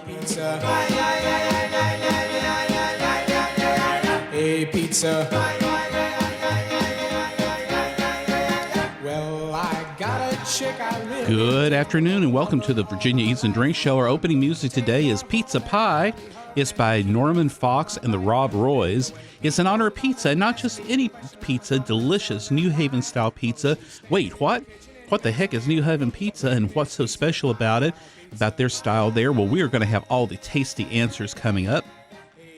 Pizza. Hey, pizza. Well, I got a chick I really... Good afternoon and welcome to the Virginia Eats and Drinks Show. Our opening music today is Pizza Pie. It's by Norman Fox and the Rob Roys. It's in honor of pizza, and not just any pizza, delicious New Haven style pizza. Wait, what? What the heck is New Haven pizza, and what's so special about it, about their style there? Well, we are going to have all the tasty answers coming up.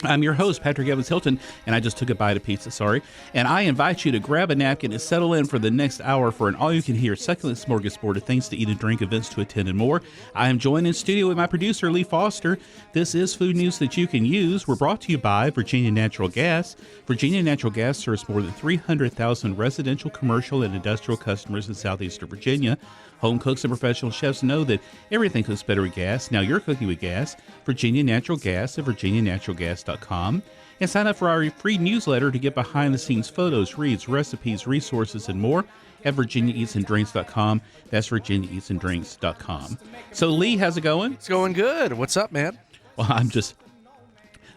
I'm your host, Patrick Evans Hilton, and I just took a bite of pizza, sorry. And I invite you to grab a napkin and settle in for the next hour for an all-you-can-hear succulent smorgasbord of things to eat and drink, events to attend, and more. I am joined in studio with my producer, Lee Foster. This is Food News That You Can Use. We're brought to you by Virginia Natural Gas. Virginia Natural Gas serves more than 300,000 residential, commercial, and industrial customers in southeastern Virginia. Home cooks and professional chefs know that everything cooks better with gas. Now you're cooking with gas. Virginia Natural Gas at virginianaturalgas.com. And sign up for our free newsletter to get behind-the-scenes photos, reads, recipes, resources, and more at virginiaeatsanddrinks.com. That's virginiaeatsanddrinks.com. So, Lee, how's it going? It's going good. What's up, man? Well, I'm just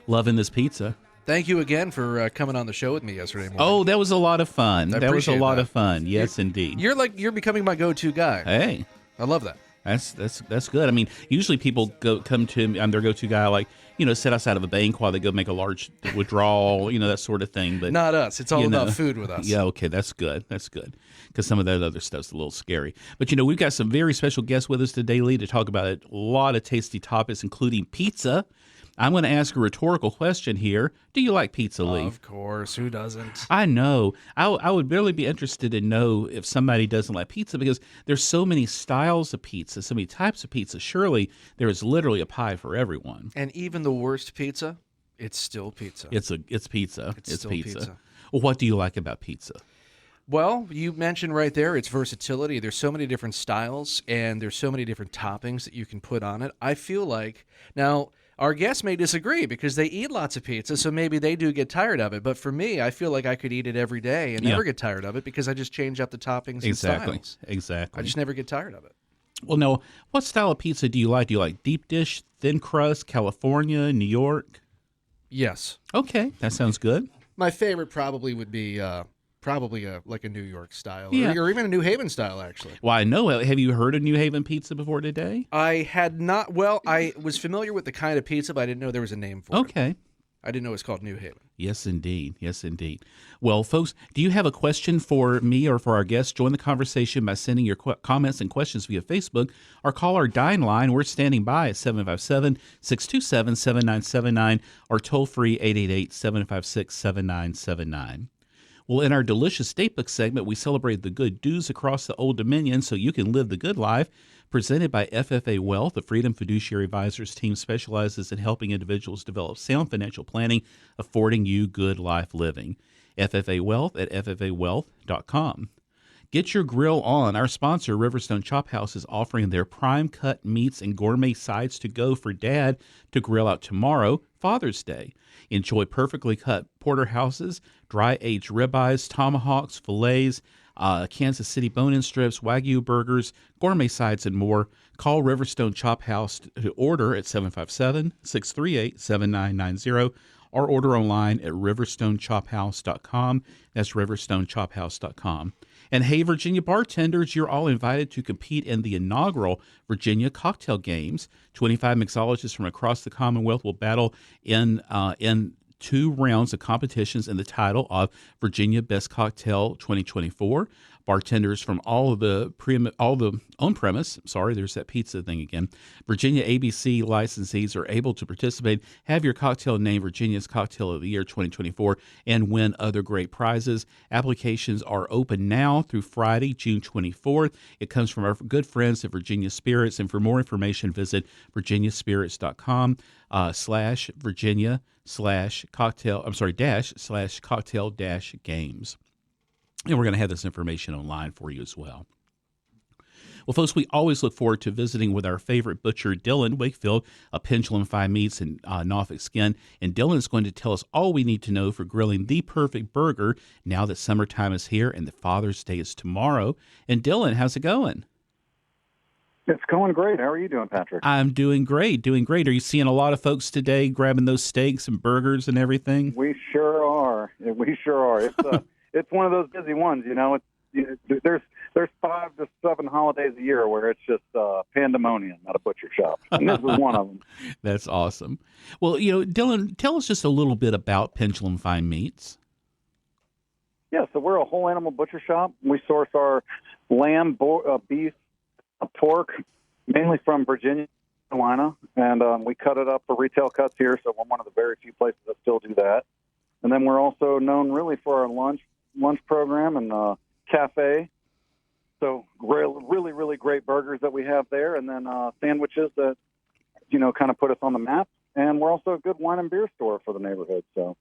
loving this pizza. Thank you again for coming on the show with me yesterday morning. Oh, that was a lot of fun. I That was a appreciate lot that. of fun. Yes, indeed. You're becoming my go-to guy. Hey. I love that. That's good. I mean, usually people come to me, I'm their go-to guy, like, sit outside of a bank while they go make a large withdrawal, that sort of thing. But Not us. It's all about food with us. Yeah, okay, that's good. That's good. Because some of that other stuff's a little scary. But, we've got some very special guests with us today, Lee, to talk about a lot of tasty topics, including pizza. I'm going to ask a rhetorical question here. Do you like pizza, Lee? Of course. Who doesn't? I know. I would really be interested to know if somebody doesn't like pizza, because there's so many styles of pizza, so many types of pizza. Surely there is literally a pie for everyone. And even the worst pizza, it's still pizza. It's pizza. It's still pizza. Well, what do you like about pizza? Well, you mentioned right there its versatility. There's so many different styles, and there's so many different toppings that you can put on it. I feel like, now, our guests may disagree because they eat lots of pizza, so maybe they do get tired of it. But for me, I feel like I could eat it every day and never get tired of it because I just change up the toppings and styles. Exactly. I just never get tired of it. Well, no. What style of pizza do you like? Do you like deep dish, thin crust, California, New York? Yes. Okay, that sounds good. My favorite probably would be like a New York style, Yeah. or even a New Haven style, actually. Well, I know. Have you heard of New Haven pizza before today? I had not. Well, I was familiar with the kind of pizza, but I didn't know there was a name for it. Okay. I didn't know it was called New Haven. Yes, indeed. Yes, indeed. Well, folks, do you have a question for me or for our guests? Join the conversation by sending your comments and questions via Facebook or call our dine line. We're standing by at 757-627-7979 or toll-free 888-756-7979. Well, in our delicious date book segment, we celebrate the good do's across the Old Dominion so you can live the good life. Presented by FFA Wealth, the Freedom Fiduciary Advisors team specializes in helping individuals develop sound financial planning, affording you good life living. FFA Wealth at ffawealth.com. Get your grill on. Our sponsor, Riverstone Chop House, is offering their prime cut meats and gourmet sides to go for Dad to grill out tomorrow, Father's Day. Enjoy perfectly cut porterhouses, dry-aged ribeyes, tomahawks, fillets, Kansas City bone-in strips, Wagyu burgers, gourmet sides, and more. Call Riverstone Chop House to order at 757-638-7990 or order online at riverstonechophouse.com. That's riverstonechophouse.com. And hey, Virginia bartenders, you're all invited to compete in the inaugural Virginia Cocktail Games. 25 mixologists from across the Commonwealth will battle in 2 rounds of competitions in the title of Virginia Best Cocktail 2024. Bartenders from all the on-premise, there's that pizza thing again, Virginia ABC licensees are able to participate, have your cocktail named Virginia's Cocktail of the Year 2024, and win other great prizes. Applications are open now through Friday, June 24th. It comes from our good friends at Virginia Spirits, and for more information, visit virginiaspirits.com /Virginia/cocktail/games. And we're going to have this information online for you as well. Well, folks, we always look forward to visiting with our favorite butcher, Dylan Wakefield of Pendulum Fine Meats in Norfolk Skin. And Dylan is going to tell us all we need to know for grilling the perfect burger now that summertime is here and the Father's Day is tomorrow. And Dylan, how's it going? It's going great. How are you doing, Patrick? I'm doing great, doing great. Are you seeing a lot of folks today grabbing those steaks and burgers and everything? We sure are. We sure are. It's one of those busy ones. There's 5 to 7 holidays a year where it's just pandemonium at a butcher shop, and this is one of them. That's awesome. Well, Dylan, tell us just a little bit about Pendulum Fine Meats. Yeah, so we're a whole animal butcher shop. We source our lamb, beef, pork, mainly from Virginia, Carolina, and we cut it up for retail cuts here, so we're one of the very few places that still do that. And then we're also known really for our lunch program and cafe. So really, really great burgers that we have there, and then sandwiches that, kind of put us on the map. And we're also a good wine and beer store for the neighborhood, so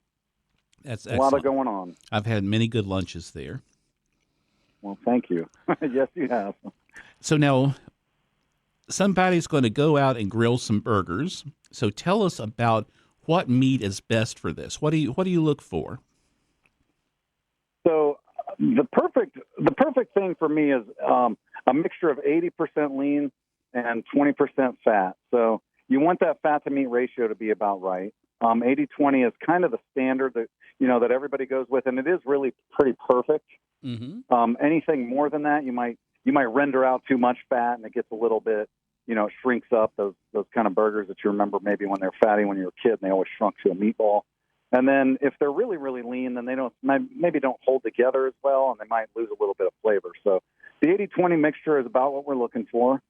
That's a lot of going on. I've had many good lunches there. Well, thank you. Yes, you have. So now somebody's going to go out and grill some burgers. So tell us about what meat is best for this. What do you look for? So the perfect thing for me is a mixture of 80% lean and 20% fat. So you want that fat to meat ratio to be about right. 80-20 is kind of the standard that everybody goes with, and it is really pretty perfect. Mm-hmm. Anything more than that, you might render out too much fat, and it gets a little bit, it shrinks up. Those kind of burgers that you remember maybe when they're fatty when you were a kid, and they always shrunk to a meatball. And then if they're really, really lean, then they maybe don't hold together as well, and they might lose a little bit of flavor. So the 80-20 mixture is about what we're looking for.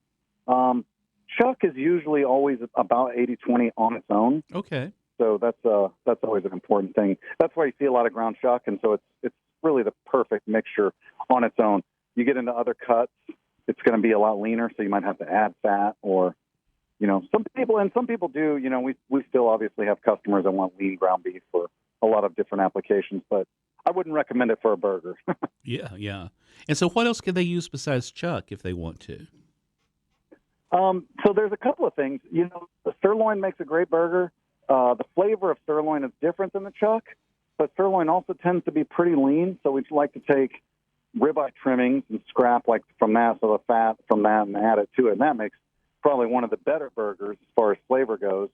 Chuck is usually always about 80-20 on its own. Okay. So that's always an important thing. That's why you see a lot of ground chuck, and so it's really the perfect mixture on its own. You get into other cuts, it's going to be a lot leaner, so you might have to add fat, or some people do. We still obviously have customers that want lean ground beef for a lot of different applications, but I wouldn't recommend it for a burger. Yeah. And so what else can they use besides chuck if they want to? So there's a couple of things. The sirloin makes a great burger. The flavor of sirloin is different than the chuck, but sirloin also tends to be pretty lean, so we'd like to take ribeye trimmings and scrap from that, so the fat from that, and add it to it. And that makes probably one of the better burgers as far as flavor goes.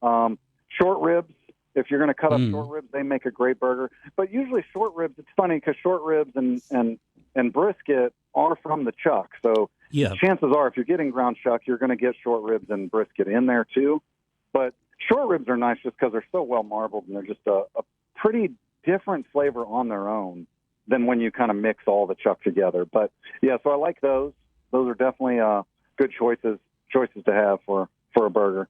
Short ribs, if you're going to cut up short ribs, they make a great burger. But usually short ribs, it's funny because short ribs and brisket are from the chuck. So yeah, chances are if you're getting ground chuck, you're going to get short ribs and brisket in there too. But short ribs are nice just because they're so well marbled, and they're just a pretty different flavor on their own than when you kind of mix all the chuck together. But yeah, so I like those. Those are definitely good choices to have for a burger.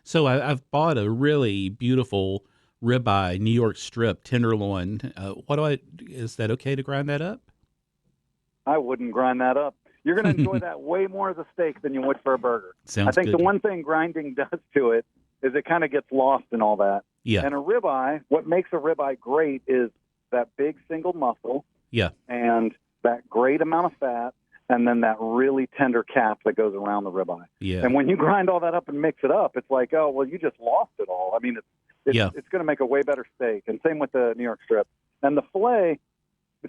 So I've bought a really beautiful ribeye New York strip tenderloin. Is that okay to grind that up? I wouldn't grind that up. You're going to enjoy that way more as a steak than you would for a burger. Sounds I think good. The one thing grinding does to it is it kind of gets lost in all that. Yeah. And a ribeye, what makes a ribeye great is that big single muscle. Yeah. And that great amount of fat, and then that really tender cap that goes around the ribeye. Yeah. And when you grind all that up and mix it up, it's like, oh, well, you just lost it all. I mean, it's going to make a way better steak. And same with the New York strip. And the filet,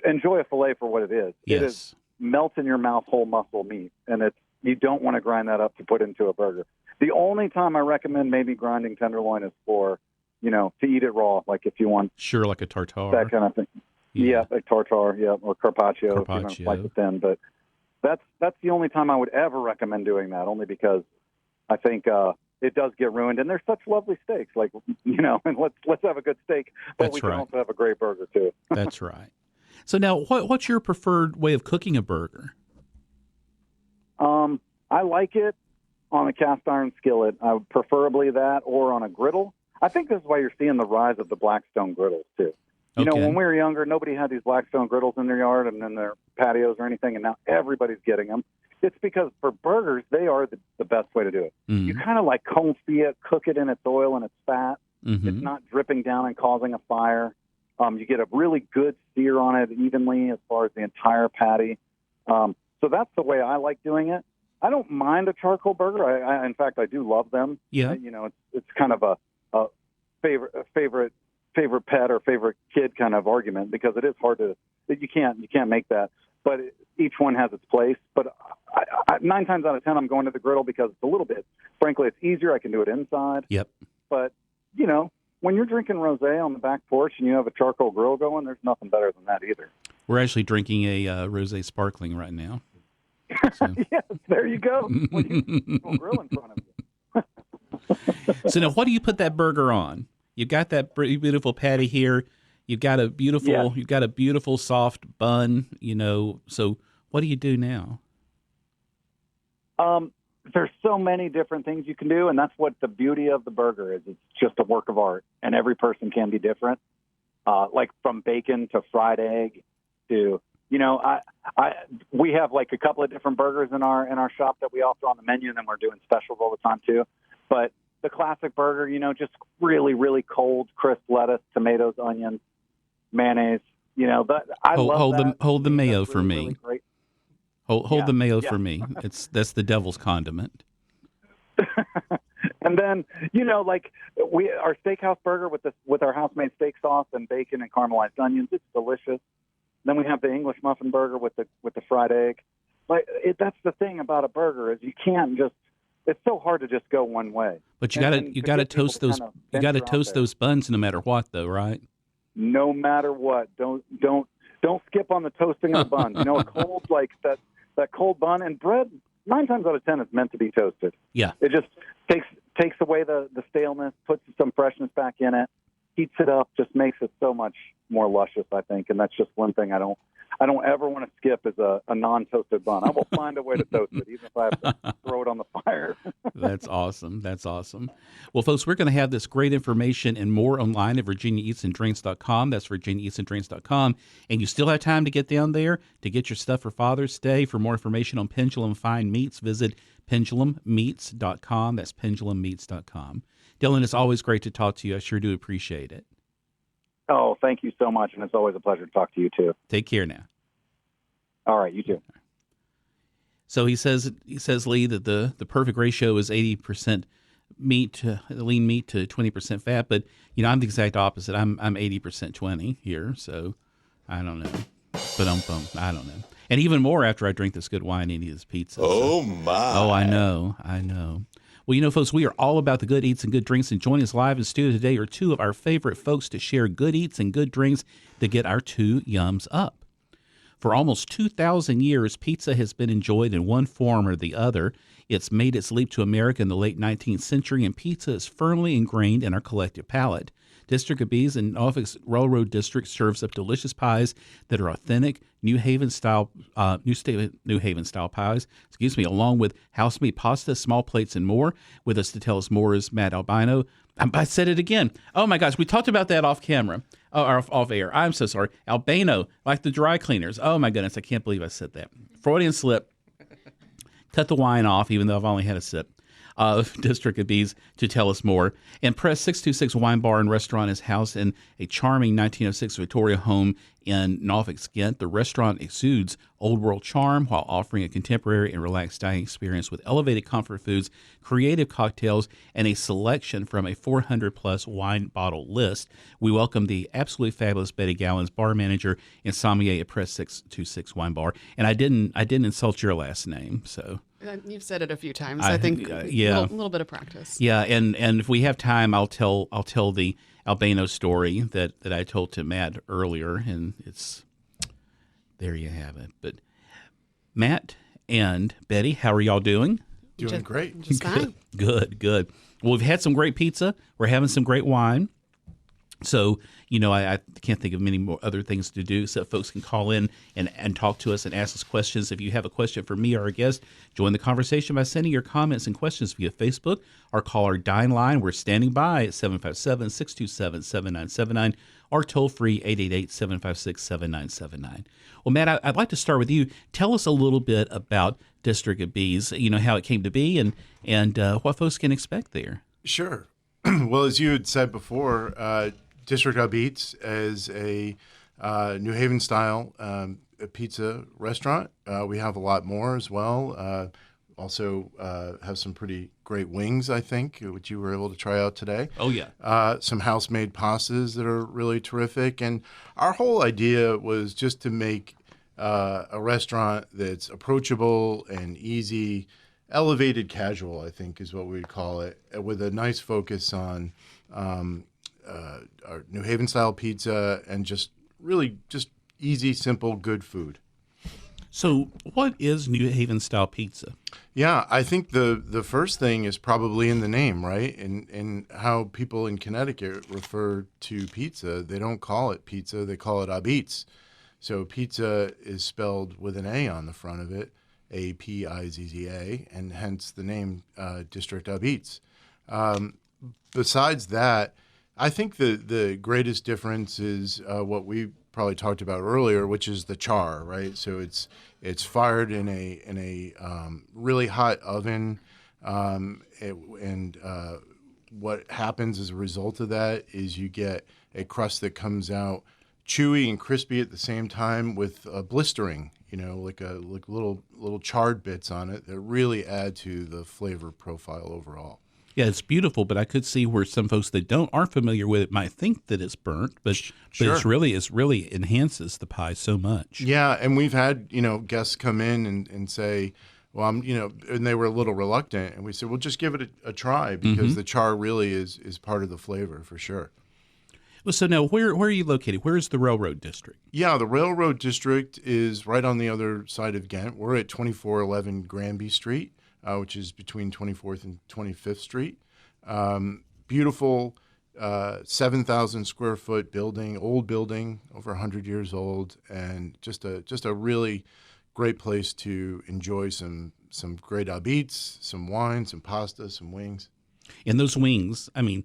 enjoy a filet for what it is. Yes. It is melt in your mouth whole muscle meat, and you don't want to grind that up to put into a burger. The only time I recommend maybe grinding tenderloin is for, to eat it raw, like if you want. Sure, like a tartare. That kind of thing. Yeah, like tartare, or carpaccio. If you're going to slice it thin. But that's the only time I would ever recommend doing that, only because I think it does get ruined. And they're such lovely steaks, and let's have a good steak, but we can also have a great burger too. That's right. So now, what's your preferred way of cooking a burger? I like it on a cast iron skillet, preferably that, or on a griddle. I think this is why you're seeing the rise of the Blackstone griddles too. When we were younger, nobody had these Blackstone griddles in their yard and in their patios or anything, and now everybody's getting them. It's because for burgers, they are the best way to do it. Mm-hmm. You kind of like confit it, cook it in its oil and its fat. Mm-hmm. It's not dripping down and causing a fire. You get a really good sear on it evenly as far as the entire patty. So that's the way I like doing it. I don't mind a charcoal burger. In fact, I do love them. Yeah. It's kind of a favorite pet or favorite kid kind of argument, because it is hard you can't make that. But each one has its place. But 9 times out of 10, I'm going to the griddle because it's a little bit, frankly, it's easier. I can do it inside. Yep. But, you know, when you're drinking rosé on the back porch and you have a charcoal grill going, there's nothing better than that either. We're actually drinking a rosé sparkling right now. So. Yes, there you go. When you have a grill in front of you. So now, what do you put that burger on? You've got that beautiful patty here. You've got a beautiful soft bun. You know. So what do you do now? There's so many different things you can do, and that's what the beauty of the burger is. It's just a work of art, and every person can be different. Like from bacon to fried egg to, you know, we have like a couple of different burgers in our shop that we offer on the menu, and then we're doing specials all the time too. But the classic burger, you know, just really, really cold, crisp lettuce, tomatoes, onions, mayonnaise. You know, hold the mayo for me. Really great. Hold the mayo for me. That's the devil's condiment. And then, you know, like our steakhouse burger with our house-made steak sauce and bacon and caramelized onions, it's delicious. Then we have the English muffin burger with the fried egg. Like that's the thing about a burger is you can't just. It's so hard to just go one way. But you got to toast those. You got to toast those buns no matter what, though, right? No matter what. Don't skip on the toasting of the bun. You know, a cold like that cold bun and bread. 9 times out of 10, it's meant to be toasted. Yeah. It just takes away the staleness, puts some freshness back in it, heats it up, just makes it so much more luscious, I think. And that's just one thing I don't ever want to skip is a non-toasted bun. I will find a way to toast it, even if I have to throw it on the fire. That's awesome. That's awesome. Well, folks, we're going to have this great information and more online at virginiaeatsanddrinks.com. That's virginiaeatsanddrinks.com. And you still have time to get down there to get your stuff for Father's Day. For more information on Pendulum Fine Meats, visit pendulummeats.com. That's pendulummeats.com. Dylan, it's always great to talk to you. I sure do appreciate it. Oh, thank you so much, and it's always a pleasure to talk to you, too. Take care now. All right, you too. So he says, Lee, that the perfect ratio is 80% lean meat to 20% fat. But, you know, I'm the exact opposite. I'm 80% 20 here, so I don't know. But I don't know. And even more after I drink this good wine and eat this pizza. Oh, my. Oh, I know. Well, you know, folks, we are all about the good eats and good drinks, and joining us live in studio today are two of our favorite folks to share good eats and good drinks to get our two yums up. For almost 2,000 years, pizza has been enjoyed in one form or the other. It's made its leap to America in the late 19th century, and pizza is firmly ingrained in our collective palate. District of Bees in Norfolk's Railroad District serves up delicious pies that are authentic New Haven style pies, along with house-made pasta, small plates, and more. With us to tell us more is Matt Albino. I said it again. Oh my gosh, we talked about that off camera, or off air. I'm so sorry. Albino, like the dry cleaners. Oh my goodness, I can't believe I said that. Freudian slip. Cut the wine off, even though I've only had a sip. District of Bees to tell us more. And Press 626 Wine Bar and Restaurant is housed in a charming 1906 Victoria home in Norfolk, Kent. The restaurant exudes old world charm while offering a contemporary and relaxed dining experience with elevated comfort foods, creative cocktails, and a selection from a 400-plus wine bottle list. We welcome the absolutely fabulous Betty Gallons, bar manager and sommelier at Press 626 Wine Bar. And I didn't insult your last name, so... You've said it a few times. I think yeah, a little bit of practice. Yeah, and if we have time, I'll tell the Albino story that I told to Matt earlier, and it's there you have it. But Matt and Betty, how are y'all doing? Doing great. Just fine. Good. Well, we've had some great pizza. We're having some great wine. So, you know, I can't think of many more other things to do, so folks can call in and talk to us and ask us questions. If you have a question for me or our guest, join the conversation by sending your comments and questions via Facebook or call our Dine line. We're standing by at 757-627-7979 or toll free 888-756-7979. Well, Matt, I'd like to start with you. Tell us a little bit about District of Bees, you know, how it came to be and what folks can expect there. Sure. Well, as you had said before, District of Eats is a New Haven style pizza restaurant. We have a lot more as well. Also have some pretty great wings, I think, which you were able to try out today. Oh, yeah. Some house-made pastas that are really terrific. And our whole idea was just to make a restaurant that's approachable and easy, elevated casual, I think is what we'd call it, with a nice focus on our New Haven style pizza and just really just easy, simple, good food. So, what is New Haven style pizza? Yeah, I think the first thing is probably in the name, right? And how people in Connecticut refer to pizza. They don't call it pizza, they call it Abitz. So pizza is spelled with an A on the front of it, Apizza, and hence the name District Abitz. Besides that, I think the greatest difference is what we probably talked about earlier, which is the char, right? So it's fired in a really hot oven, and what happens as a result of that is you get a crust that comes out chewy and crispy at the same time with blistering, like little charred bits on it that really add to the flavor profile overall. Yeah, it's beautiful, but I could see where some folks that aren't familiar with it might think that it's burnt, but Sure. it's really enhances the pie so much. Yeah, and we've had guests come in and say, well, and they were a little reluctant, and we said, well, just give it a try because the char really is part of the flavor for sure. Well, so now where are you located? Where is the Railroad District? Yeah, the Railroad District is right on the other side of Ghent. We're at 2411 Granby Street, which is between 24th and 25th Street. Beautiful 7,000 square foot building, old building, over 100 years old, and just a really great place to enjoy some great Abitz, some wine, some pasta, some wings. And those wings, I mean,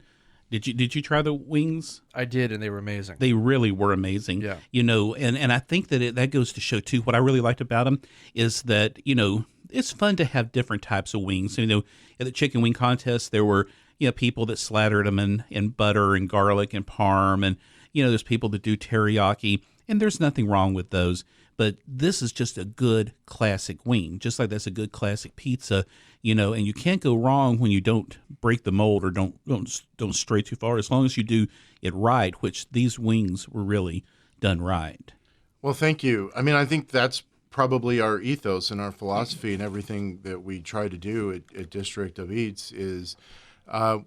did you try the wings? I did, and they were amazing. They really were amazing. Yeah. And I think that that goes to show too. What I really liked about them is that it's fun to have different types of wings. At the chicken wing contest, there were people that slattered them in butter and garlic and parm, and there's people that do teriyaki, and there's nothing wrong with those. But this is just a good classic wing, just like that's a good classic pizza, and you can't go wrong when you don't break the mold or don't stray too far, as long as you do it right, which these wings were really done right. Well, thank you. I mean, I think that's probably our ethos and our philosophy and everything that we try to do at District of Eats is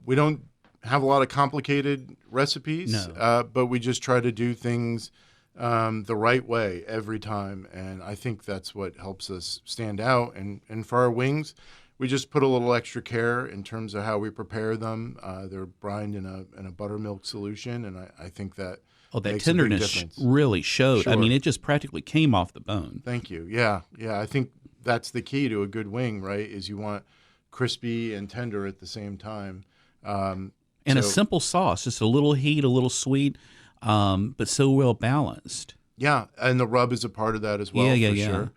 we don't have a lot of complicated recipes, No. But we just try to do things the right way every time. And I think that's what helps us stand out. And for our wings, we just put a little extra care in terms of how we prepare them. They're brined in a buttermilk solution, and I think that that makes a big tenderness difference. really showed. I Sure. mean, it just practically came off the bone. Thank you. Yeah. I think that's the key to a good wing, right? Is you want crispy and tender at the same time. And a simple sauce, just a little heat, a little sweet, but so well balanced. Yeah, and the rub is a part of that as well, Yeah. sure.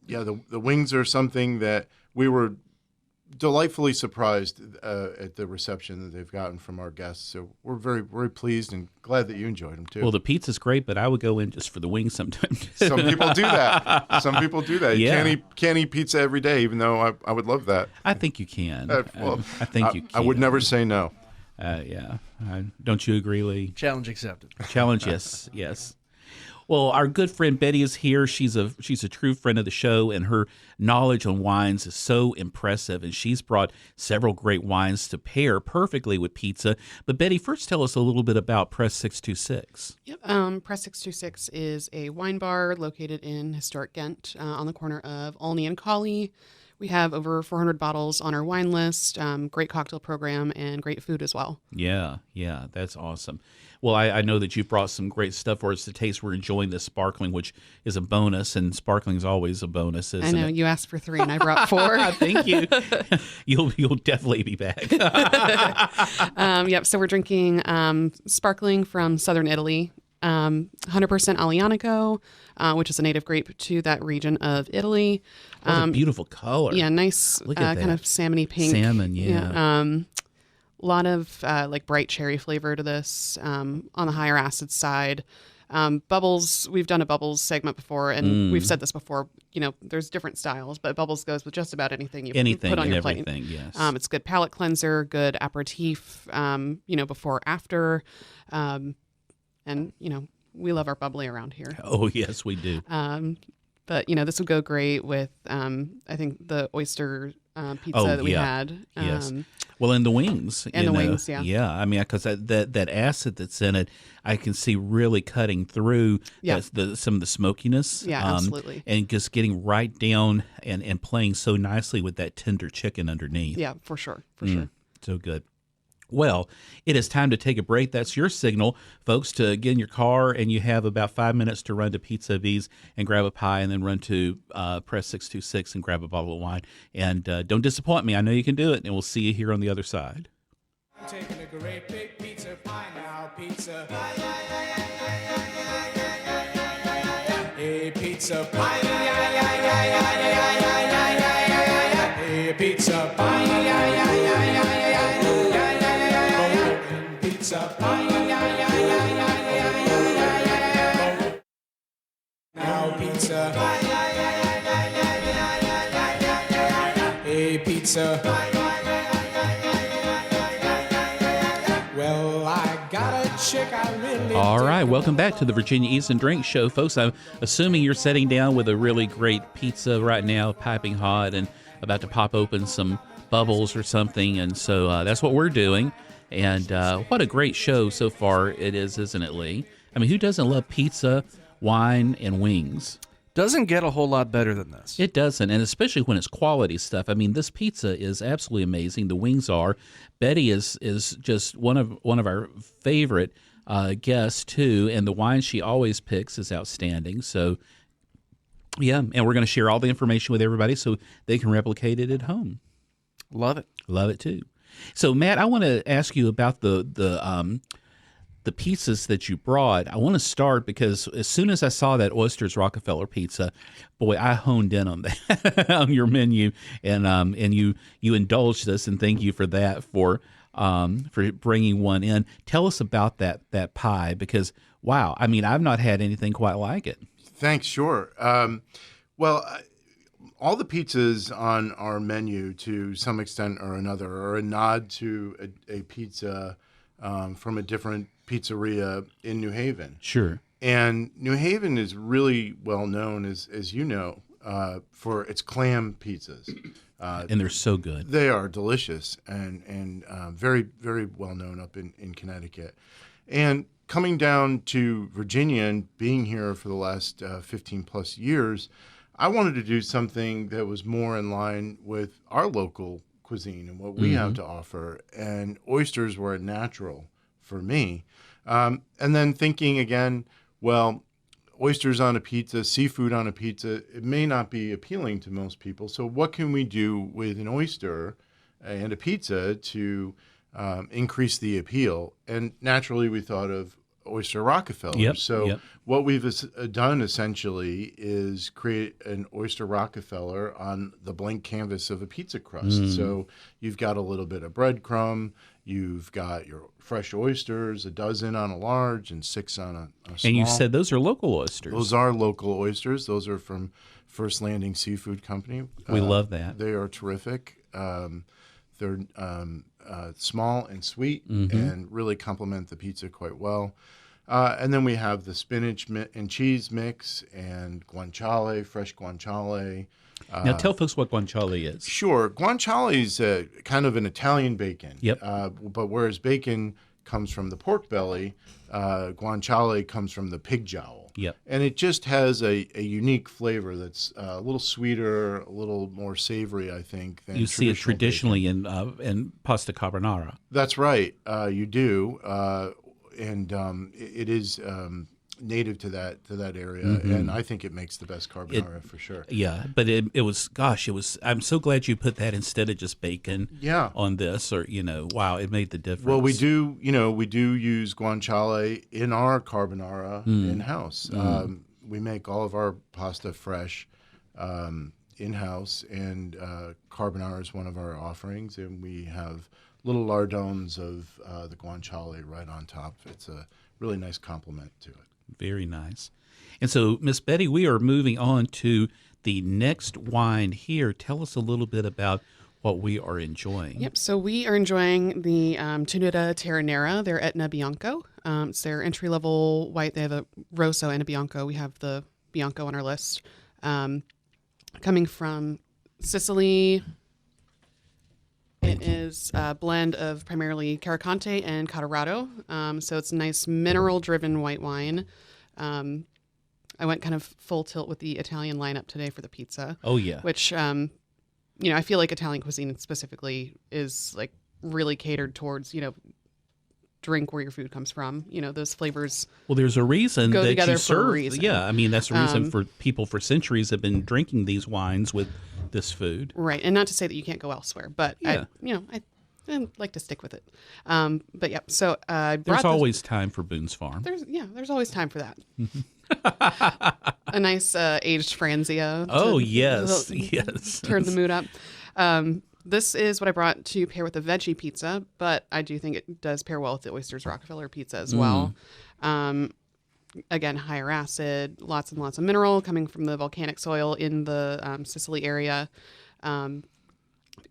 The wings are something that we were delightfully surprised at the reception that they've gotten from our guests. So we're very, very pleased and glad that you enjoyed them too. Well, the pizza's great, but I would go in just for the wings sometimes. Some people do that. Some people do that. You Yeah. can't eat pizza every day, even though I would love that. I think you can. Well, I think you can. I would never say no. Yeah. Don't you agree, Lee? Challenge accepted. Challenge, yes. Well, our good friend Betty is here. She's a true friend of the show, and her knowledge on wines is so impressive. And she's brought several great wines to pair perfectly with pizza. But Betty, first tell us a little bit about Press 626. Yep. Press 626 is a wine bar located in historic Ghent on the corner of Olney and Colley. We have over 400 bottles on our wine list, great cocktail program, and great food as well. Yeah, that's awesome. Well, I know that you've brought some great stuff for us to taste. We're enjoying the sparkling, which is a bonus, and sparkling is always a bonus, isn't I know it? you asked for 3 and I brought 4. Thank you. You'll definitely be back. Yep. So we're drinking sparkling from southern Italy, 100% Aglianico, which is a native grape to that region of Italy. What a beautiful color. Yeah, nice Look at kind that. of salmony pink. Salmon, yeah. A lot of like bright cherry flavor to this on the higher acid side. Bubbles, we've done a bubbles segment before, and we've said this before, there's different styles, but bubbles goes with just about anything you Anything put on and your plate. everything, yes. It's good palate cleanser, good aperitif, before, after, and, we love our bubbly around here. Oh, yes, we do. But this would go great with I think the oyster pizza that we had. Yes. Well, and the wings. And the wings, yeah. Yeah, I mean, because that acid that's in it, I can see really cutting through some of the smokiness. Yeah, absolutely. And just getting right down and playing so nicely with that tender chicken underneath. Yeah, for sure. For sure. So good. Well, it is time to take a break. That's your signal, folks, to get in your car, and you have about 5 minutes to run to Pizza V's and grab a pie, and then run to Press 626 and grab a bottle of wine. And don't disappoint me. I know you can do it, and we'll see you here on the other side. I'm taking a great big pizza pie now, pizza. Hey, pizza pie. Hey, pizza pie. Pizza pie. Now pizza. Hey, pizza. Well, I got a chick I really All right, welcome back to the Virginia Eats and Drink Show, folks. I'm assuming you're sitting down with a really great pizza right now, piping hot, and about to pop open some bubbles or something. And so that's what we're doing. And what a great show so far it is, isn't it, Lee? I mean, who doesn't love pizza, wine, and wings? Doesn't get a whole lot better than this. It doesn't, and especially when it's quality stuff. I mean, this pizza is absolutely amazing. The wings are. Betty is just one of our favorite guests too, and the wine she always picks is outstanding. So, yeah, and we're going to share all the information with everybody so they can replicate it at home. Love it. Love it too. So, Matt, I want to ask you about the pizzas that you brought. I want to start because as soon as I saw that Oysters Rockefeller pizza, boy, I honed in on that on your menu, and you indulged us, and thank you for that for bringing one in. Tell us about that pie, because wow, I mean, I've not had anything quite like it. Thanks. Sure. All the pizzas on our menu, to some extent or another, are a nod to a pizza from a different pizzeria in New Haven. Sure. And New Haven is really well known, as you know, for its clam pizzas. And they're so good. They are delicious and very, very well known up in Connecticut. And coming down to Virginia and being here for the last 15 plus years, I wanted to do something that was more in line with our local cuisine and what we have to offer. And oysters were a natural for me. And then thinking again, well, oysters on a pizza, seafood on a pizza, it may not be appealing to most people. So what can we do with an oyster and a pizza to increase the appeal? And naturally, we thought of Oyster Rockefeller. What we've done essentially is create an Oyster Rockefeller on the blank canvas of a pizza crust. So you've got a little bit of breadcrumb, you've got your fresh oysters, a dozen on a large and 6 on a small. And you said those are local oysters. Those are local oysters. Those are from First Landing Seafood Company. We love that. They are terrific. They're small and sweet and really complement the pizza quite well. And then we have the spinach and cheese mix and guanciale, fresh guanciale. Now tell folks what guanciale is. Sure. Guanciale is kind of an Italian bacon. Yep. But whereas bacon comes from the pork belly, guanciale comes from the pig jowl. Yep. And it just has a unique flavor that's a little sweeter, a little more savory, I think, than you see it traditionally bacon. in pasta carbonara. That's right. You do. And it is native to that area, and I think it makes the best carbonara for sure. Yeah, but it was. I'm so glad you put that instead of just bacon. Yeah. On this, or wow, it made the difference. Well, we do use guanciale in our carbonara in house. We make all of our pasta fresh in house, and carbonara is one of our offerings, and we have little lardons of the guanciale right on top. It's a really nice complement to it. Very nice. And so, Miss Betty, we are moving on to the next wine here. Tell us a little bit about what we are enjoying. Yep. So we are enjoying the Tenuta Terranera. They're Etna Bianco. It's their entry-level white. They have a Rosso and a Bianco. We have the Bianco on our list. Coming from Sicily, it is a blend of primarily Caricante and Colorado. So it's a nice mineral-driven white wine. I went kind of full tilt with the Italian lineup today for the pizza. Oh, yeah. Which, I feel like Italian cuisine specifically is like really catered towards, drink where your food comes from. Those flavors. Well, there's a reason go that together you for a serve. reason. Yeah, I mean, that's the reason for people for centuries have been drinking these wines with this food. Right. And not to say that you can't go elsewhere, but Yeah. I like to stick with it. But yeah, so There's always time for Boone's Farm. There's always time for that. A nice aged Franzia. Oh, yes. Yes. Turn the mood up. This is what I brought to pair with the veggie pizza, but I do think it does pair well with the Oysters Rockefeller pizza as well. Again, higher acid, lots and lots of mineral coming from the volcanic soil in the Sicily area.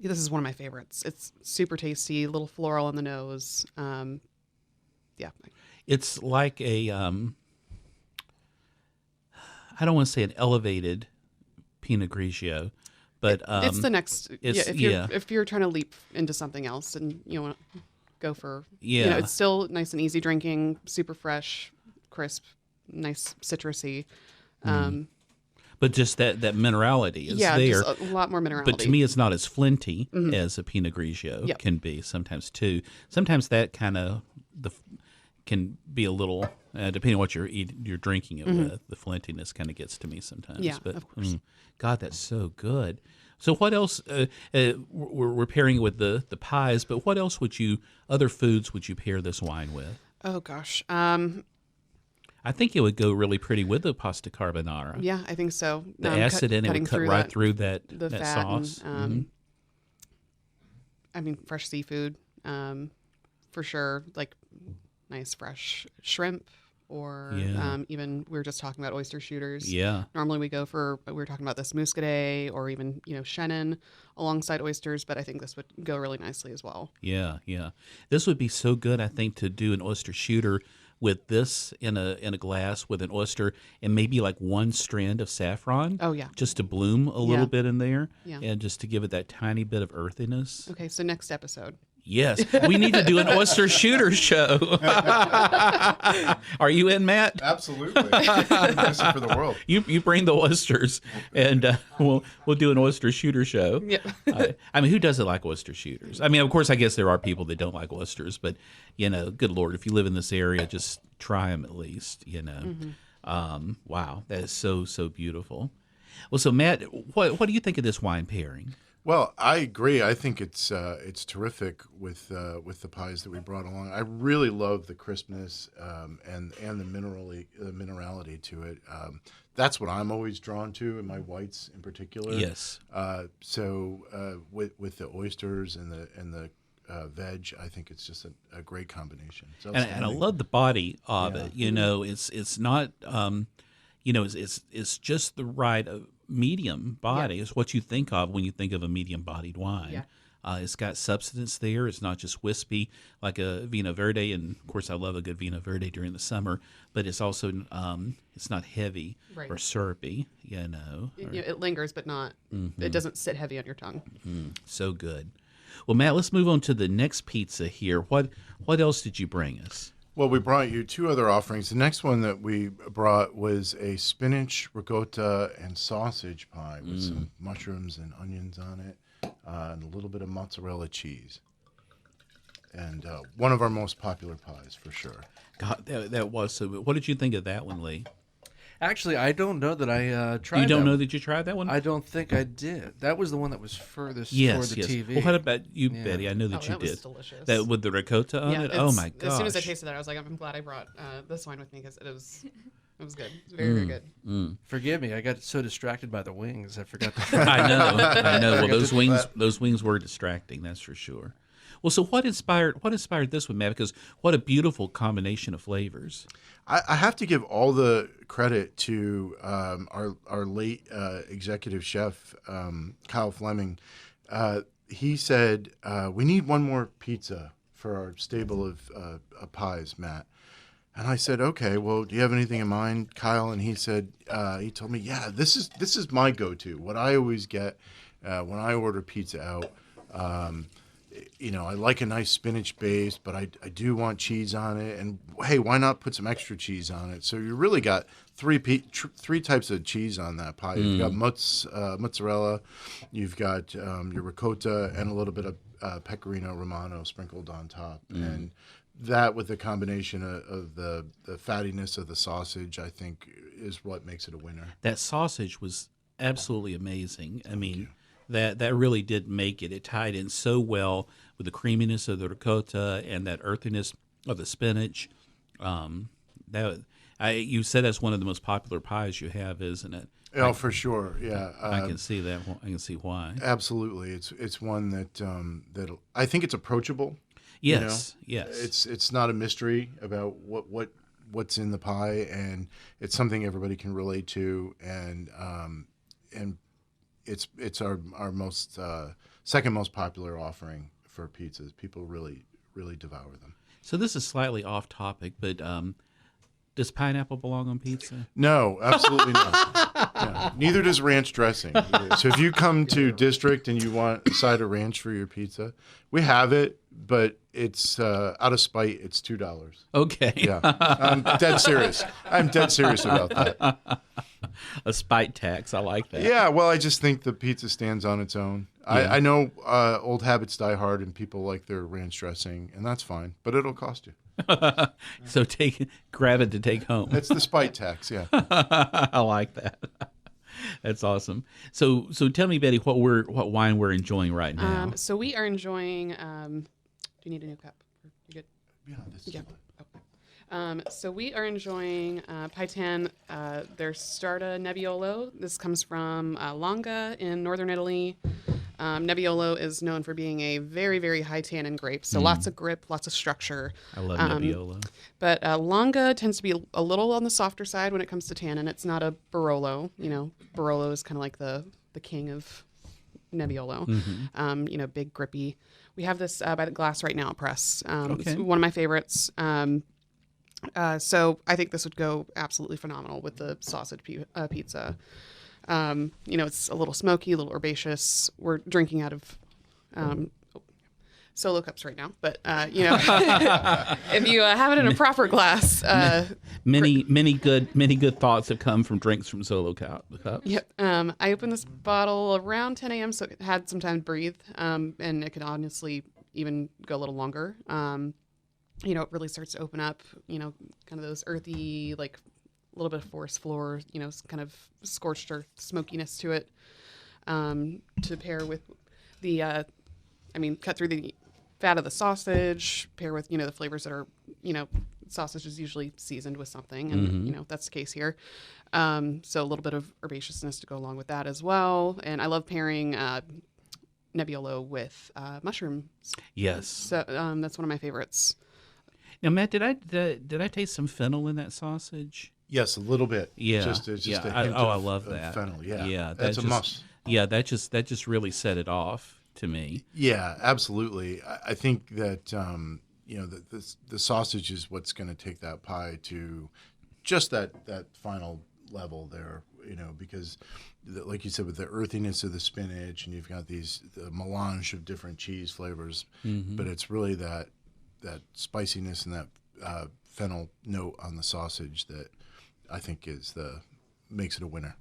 This is one of my favorites. It's super tasty, a little floral on the nose. Yeah. It's like a, I don't want to say an elevated Pinot Grigio, but it's the next. it's- If you're trying to leap into something else and you want to go for, Yeah. it's still nice and easy drinking, super fresh, crisp, nice citrusy. but just that minerality is there. Just a lot more minerality. But to me, it's not as flinty as a Pinot Grigio Yep. can be sometimes too. Sometimes that kind of can be a little, depending on what you're drinking it with. The flintiness kind of gets to me sometimes. Yeah, but, of course. God, that's so good. So what else? We're pairing it with the pies, but what else other foods would you pair this wine with? Oh gosh. I think it would go really pretty with the pasta carbonara. Yeah, I think so. The acid in it would cut right through that the fat sauce. and, I mean, fresh seafood, for sure. Like nice fresh shrimp, or Yeah. even we were just talking about oyster shooters. Yeah. Normally we were talking about this muscadet or even Chenin alongside oysters, but I think this would go really nicely as well. Yeah, yeah. This would be so good, I think, to do an oyster shooter with this in a glass with an oyster and maybe like one strand of saffron. Oh, yeah. Just to bloom a little bit in there. Yeah. And just to give it that tiny bit of earthiness. Okay, so next episode. Yes, we need to do an oyster shooter show. Are you in, Matt? Absolutely. This is for the world. You bring the oysters, and we'll do an oyster shooter show. Yep. I mean, who doesn't like oyster shooters? I mean, of course, I guess there are people that don't like oysters, but good Lord, if you live in this area, just try them at least. Wow, that is so beautiful. Well, so Matt, what do you think of this wine pairing? Well, I agree. I think it's terrific with the pies that we brought along. I really love the crispness and the minerality to it. That's what I'm always drawn to in my whites in particular. Yes. So with the oysters and the veg, I think it's just a great combination. So And I love the body of it. It's not it's just the right medium body is what you think of when you think of a medium-bodied wine. Yeah. It's got substance there. It's not just wispy like a Vino Verde, and of course I love a good Vino Verde during the summer. But it's also it's not heavy Right. or syrupy. It lingers, but not. It doesn't sit heavy on your tongue. So good. Well, Matt, let's move on to the next pizza here. What else did you bring us? Well, we brought you two other offerings. The next one that we brought was a spinach, ricotta, and sausage pie with some mushrooms and onions on it, and a little bit of mozzarella cheese. And one of our most popular pies, for sure. God, that was so good. What did you think of that one, Lee? Actually, I don't know that I tried. You don't that know one. that you tried that one? I don't think I did. That was the one that was furthest Yes, toward the yes. TV. Well, what about you, Betty? I know that you that was did. delicious. That with the ricotta on it. Oh my gosh! As soon as I tasted that, I was like, I'm glad I brought this wine with me because it was good. It was very, very good. Forgive me, I got so distracted by the wings, I forgot. I know. Well, those Forget wings were distracting. That's for sure. Well, so what inspired this one, Matt? Because what a beautiful combination of flavors. I have to give all the credit to our late executive chef, Kyle Fleming. he said, we need one more pizza for our stable of pies, Matt. And I said, okay, well, do you have anything in mind, Kyle? And he said, he told me, yeah, this is my go-to. What I always get when I order pizza out, I like a nice spinach base, but I do want cheese on it. And hey, why not put some extra cheese on it? So you really got three types of cheese on that pie. You've got mozzarella, you've got your ricotta, and a little bit of pecorino romano sprinkled on top. And that, with the combination of the fattiness of the sausage, I think is what makes it a winner. That sausage was absolutely amazing. I mean, that really did make it. It tied in so well with the creaminess of the ricotta and that earthiness of the spinach. You said that's one of the most popular pies you have, isn't it? Oh, for sure, yeah. I can see that. I can see why. Absolutely, it's one that I think it's approachable. Yes, yes. It's not a mystery about what's in the pie, and it's something everybody can relate to, and it's our most second most popular offering for pizzas. People really devour them. So this is slightly off topic, but does pineapple belong on pizza? No, absolutely not. Yeah. Neither does ranch dressing. So if you come to District and you want a side of ranch for your pizza, we have it, but it's out of spite. It's $2. Okay. Yeah, I'm dead serious. I'm dead serious about that. A spite tax. I like that. Yeah, well, I just think the pizza stands on its own. Yeah. I know old habits die hard, and people like their ranch dressing, and that's fine, but it'll cost you. So grab it to take home. It's the spite tax, yeah. I like that. That's awesome. So tell me, Betty, what wine we're enjoying right now. So we are enjoying. Do you need a new cup? You good? Yeah, this is Yeah. So we are enjoying Paitan, their Starta Nebbiolo. This comes from Longa in northern Italy. Nebbiolo is known for being a very, very high tannin grape, so lots of grip, lots of structure. I love Nebbiolo. But Longa tends to be a little on the softer side when it comes to tannin. It's not a Barolo. Barolo is kind of like the king of Nebbiolo. Big, grippy. We have this by the Glass Right Now press. Okay. It's one of my favorites. So I think this would go absolutely phenomenal with the sausage pizza. It's a little smoky, a little herbaceous. We're drinking out of solo cups right now, but if you have it in a proper glass, many good thoughts have come from drinks from solo cups. Yep. I opened this bottle around 10 a.m., so it had some time to breathe, and it could honestly even go a little longer. It really starts to open up, kind of those earthy, like a little bit of forest floor, kind of scorched earth smokiness to it, to pair with the, cut through the fat of the sausage, pair with, the flavors that are, sausage is usually seasoned with something, and, that's the case here. So a little bit of herbaceousness to go along with that as well. And I love pairing Nebbiolo with mushrooms. Yes. So that's one of my favorites. Now, Matt, did I taste some fennel in that sausage? Yes, a little bit. Yeah, just a hint I of, love of that. fennel. Yeah, yeah, that's a must. Yeah, that just really set it off to me. Yeah, absolutely. I think that the sausage is what's going to take that pie to just that final level there. Because like you said, with the earthiness of the spinach, and you've got the melange of different cheese flavors, but it's really that spiciness and that fennel note on the sausage that I think makes it a winner.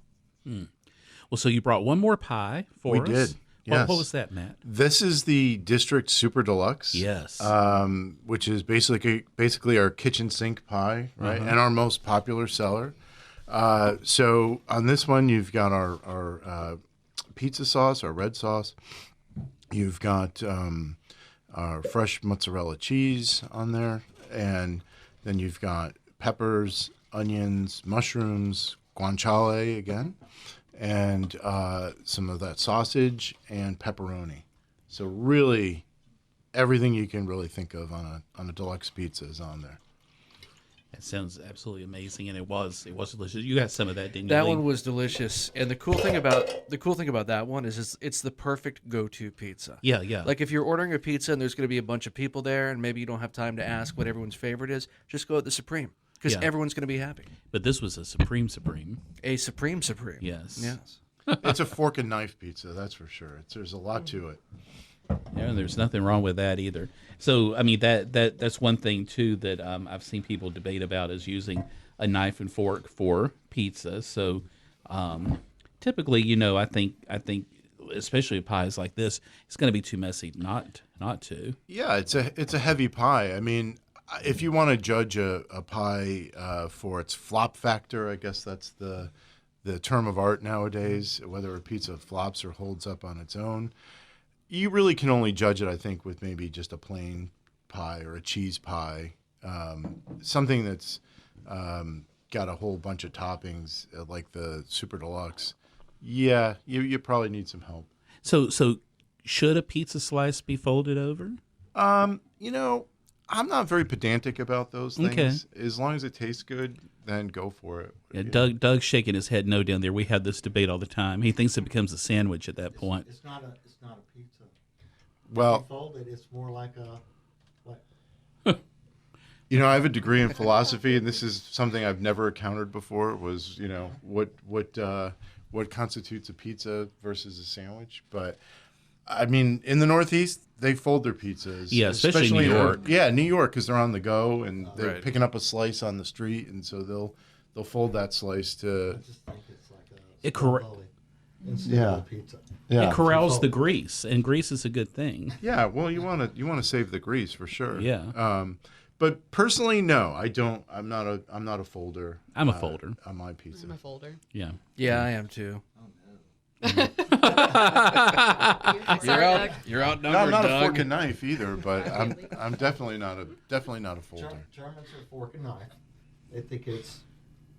Well, so you brought one more pie for us. We did. Yes. What was that, Matt? This is the District Super Deluxe. Yes. Which is basically our kitchen sink pie, right? And our most popular seller. So on this one, you've got our pizza sauce, our red sauce. You've got our fresh mozzarella cheese on there, and then you've got peppers, onions, mushrooms, guanciale again, and some of that sausage and pepperoni. So really, everything you can really think of on a deluxe pizza is on there. That sounds absolutely amazing, and it was delicious. You got some of that, didn't you? That Lee? one was delicious, and the cool thing about that one is it's the perfect go-to pizza. Yeah, yeah. Like if you're ordering a pizza and there's going to be a bunch of people there, and maybe you don't have time to ask what everyone's favorite is, just go with the Supreme because Yeah. everyone's going to be happy. But this was a supreme. A Supreme. Yes. Yes. It's a fork and knife pizza, that's for sure. There's a lot to it. Yeah, and there's nothing wrong with that either. So, I mean, that's one thing too that I've seen people debate about is using a knife and fork for pizza. So, typically, I think especially pies like this, it's going to be too messy not to. Yeah, it's a heavy pie. I mean, if you want to judge a pie for its flop factor, I guess that's the term of art nowadays, whether a pizza flops or holds up on its own. You really can only judge it, I think, with maybe just a plain pie or a cheese pie, something that's got a whole bunch of toppings like the Super Deluxe. Yeah, you probably need some help. So should a pizza slice be folded over? I'm not very pedantic about those things. Okay. As long as it tastes good, then go for it. Yeah, Doug's shaking his head no down there. We have this debate all the time. He thinks it becomes a sandwich at that point. It's not a pizza. Well, If you fold it, it's more like a what? I have a degree in philosophy, and this is something I've never encountered before. Was what constitutes a pizza versus a sandwich? But I mean, in the Northeast, they fold their pizzas. Yeah, especially New York. New York, because they're on the go and they're Right. picking up a slice on the street, and so they'll fold that slice to. I just think it's like a It corre- stromboli instead Yeah. of a pizza. It corrals the grease, and grease is a good thing. Yeah, well, you want to save the grease for sure. Yeah. But personally, no, I don't. I'm not a folder. I'm a folder. On my pizza. I'm a folder. Yeah. Yeah, I am too. Sorry, You're outnumbered, No, I'm not Doug. a fork and knife either, but I'm definitely not a folder. Germans are fork and knife. They think it's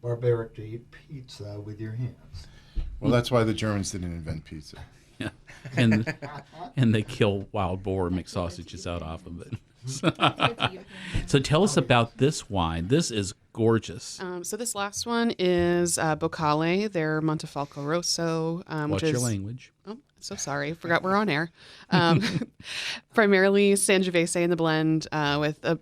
barbaric to eat pizza with your hands. Well, that's why the Germans didn't invent pizza. Yeah. And they kill wild boar and make sausages out of it. So tell us about this wine. This is gorgeous. So this last one is Boccale, their Montefalco Rosso, What's which is your language? Oh, so sorry. Forgot we're on air. Primarily Sangiovese in the blend with a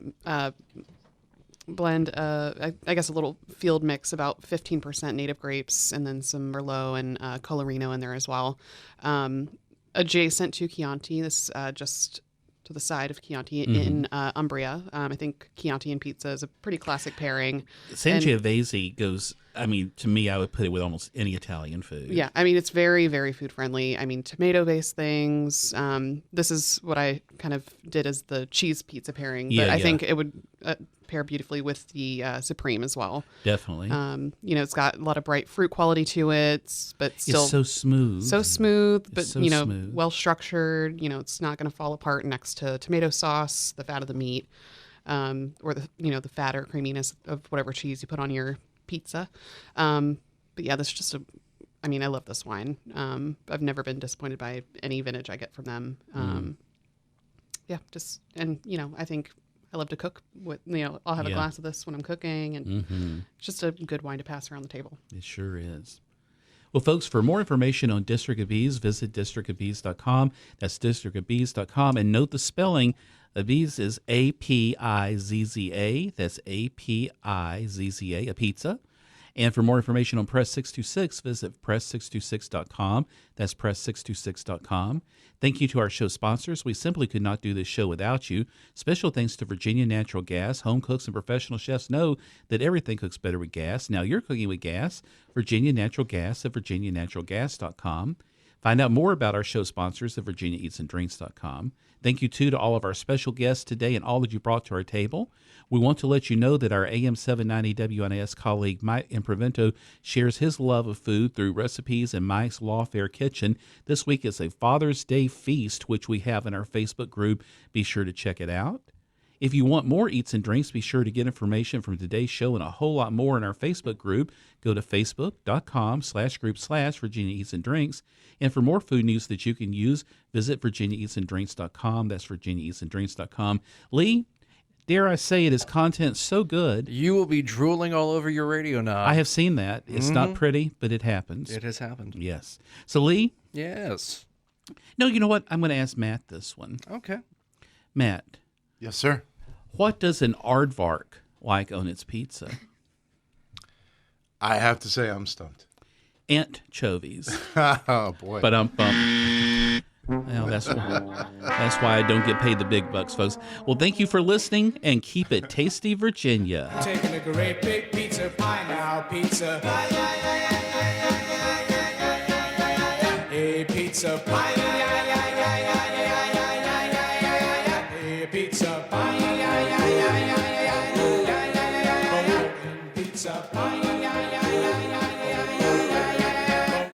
blend, I guess a little field mix, about 15% native grapes, and then some Merlot and Colorino in there as well. Adjacent to Chianti, this just to the side of Chianti in Umbria. I think Chianti and pizza is a pretty classic pairing. Sangiovese goes, I mean, to me, I would put it with almost any Italian food. Yeah, I mean, it's very, very food friendly. I mean, tomato-based things. This is what I kind of did as the cheese pizza pairing, but I think it would pair beautifully with the Supreme as well. Definitely. It's got a lot of bright fruit quality to it, but still it's so smooth. so smooth, but so you know, smooth. well structured. It's not going to fall apart next to tomato sauce, the fat of the meat, or the fat or creaminess of whatever cheese you put on your pizza. But yeah, this is just I love this wine. I've never been disappointed by any vintage I get from them. Yeah, I think I love to cook with, I'll have a glass of this when I'm cooking, and it's just a good wine to pass around the table. It sure is. Well, folks, for more information on District of Bees, visit districtofbees.com. That's districtofbees.com. And note the spelling. Bees is A-P-I-Z-Z-A. That's A-P-I-Z-Z-A, a pizza. And for more information on Press 626, visit press626.com. That's press626.com. Thank you to our show sponsors. We simply could not do this show without you. Special thanks to Virginia Natural Gas. Home cooks and professional chefs know that everything cooks better with gas. Now you're cooking with gas. Virginia Natural Gas at virginianaturalgas.com. Find out more about our show sponsors at virginiaeatsanddrinks.com. Thank you, too, to all of our special guests today and all that you brought to our table. We want to let you know that our AM 790 WNAS colleague Mike Imprevento shares his love of food through recipes in Mike's Lawfare Kitchen. This week is a Father's Day feast, which we have in our Facebook group. Be sure to check it out. If you want more Eats and Drinks, be sure to get information from today's show and a whole lot more in our Facebook group. Go to facebook.com/group/Virginia Eats and Drinks. And for more food news that you can use, visit virginiaeatsanddrinks.com. That's virginiaeatsanddrinks.com. Lee, dare I say it, is content so good. You will be drooling all over your radio knob. I have seen that. It's not pretty, but it happens. It has happened. Yes. So, Lee? Yes. No, you know what? I'm going to ask Matt this one. Okay. Matt, Yes, sir. what does an aardvark like on its pizza? I have to say I'm stumped. Anchovies. Oh, boy. But well, that's why I don't get paid the big bucks, folks. Well, thank you for listening, and keep it tasty, Virginia. Taking a great big pizza pie now, pizza. A pizza pie.